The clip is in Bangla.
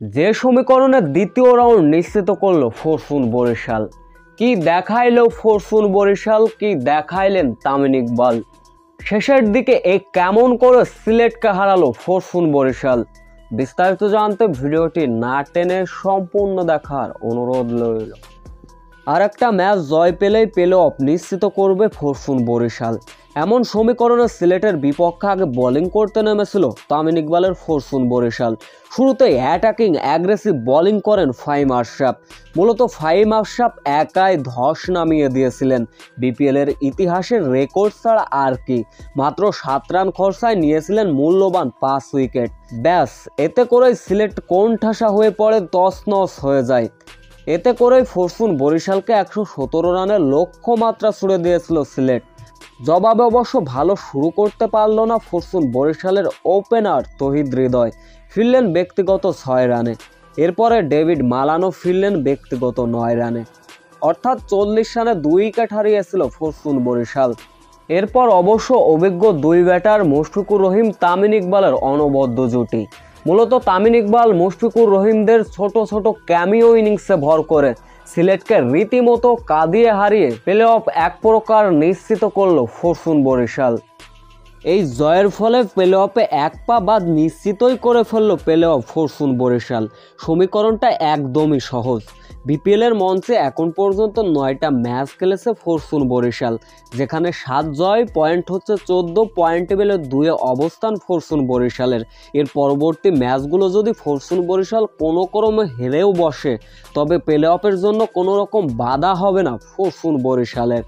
যে সমীকরণের দ্বিতীয় রাউন্ড নিশ্চিত করলো ফরচুন বরিশাল। কি দেখাইলো ফরচুন বরিশাল, কি দেখাইলেন তামিম ইকবাল। শেষের দিকে কেমন করে সিলেটকে হারালো ফরচুন বরিশাল। বিস্তারিত জানতে ভিডিওটি না টেনে সম্পূর্ণ দেখার অনুরোধ রইল। আর একটা ম্যাচ জয় পেলেই প্লে অফ নিশ্চিত করবে ফরচুন বরিশাল, এমন সমীকরণে সিলেটের বিপক্ষে আগে বোলিং করতে নেমেছিল তামিম ইকবালের ফরচুন বরিশাল। শুরুতেই অ্যাটাকিং অ্যাগ্রেসিভ বোলিং করেন ফাহিম আশরাফ। মূলত ফাহিম আশরাফ একাই ধস নামিয়ে দিয়েছিলেন। বিপিএলের ইতিহাসের রেকর্ড ছাড়া আর কি, মাত্র 7 রান খরচায় নিয়েছিলেন মূল্যবান 5 উইকেট। ব্যাস, এতে করেই সিলেট কোণঠাসা হয়ে পড়ে, তছনছ হয়ে যায়। এতে করেই ফরচুন বরিশালকে 117 রানের লক্ষ্যমাত্রা ছুড়ে দিয়েছিল সিলেট। জবাবে অবশ্য ভালো শুরু করতে পারল না ফরচুন বরিশালের ওপেনার তৌহিদ হৃদয়, ফিরলেন ব্যক্তিগত 6 রানে। এরপরে ডেভিড মালানো ফিরলেন ব্যক্তিগত 9 রানে, অর্থাৎ 40 রানে 2 উইকেট হারিয়েছিল ফরচুন বরিশাল। এরপর অবশ্য অভিজ্ঞ 2 ব্যাটার মুশফিকুর রহিম তামিম ইকবালের অনবদ্য জুটি। মূলত তামিম ইকবাল মুশফিকুর রহিমদের ছোট ছোট ক্যামিও ইনিংসে ভর করে সিলেটকে রীতিমতো কাঁদিয়ে হারিয়ে প্লে অফ এক প্রকার নিশ্চিত করল ফরচুন বরিশাল। এই জয়ের ফলে প্লে অফে এক পা বাদ নিশ্চিতই করে ফেলল প্লে অফ ফরচুন বরিশাল। সমীকরণটা একদমই সহজ। বিপিএলের মঞ্চে এখন পর্যন্ত 9টা ম্যাচ খেলেছে ফরচুন বরিশাল, যেখানে 7 জয়, পয়েন্ট হচ্ছে 14, পয়েন্ট টেবিলে 2-এ অবস্থান ফরচুন বরিশালের। এর পরবর্তী ম্যাচগুলো যদি ফরচুন বরিশাল কোনো ক্রমে হেরেও বসে, তবে প্লে অফের জন্য কোনো রকম বাধা হবে না ফরচুন বরিশালের।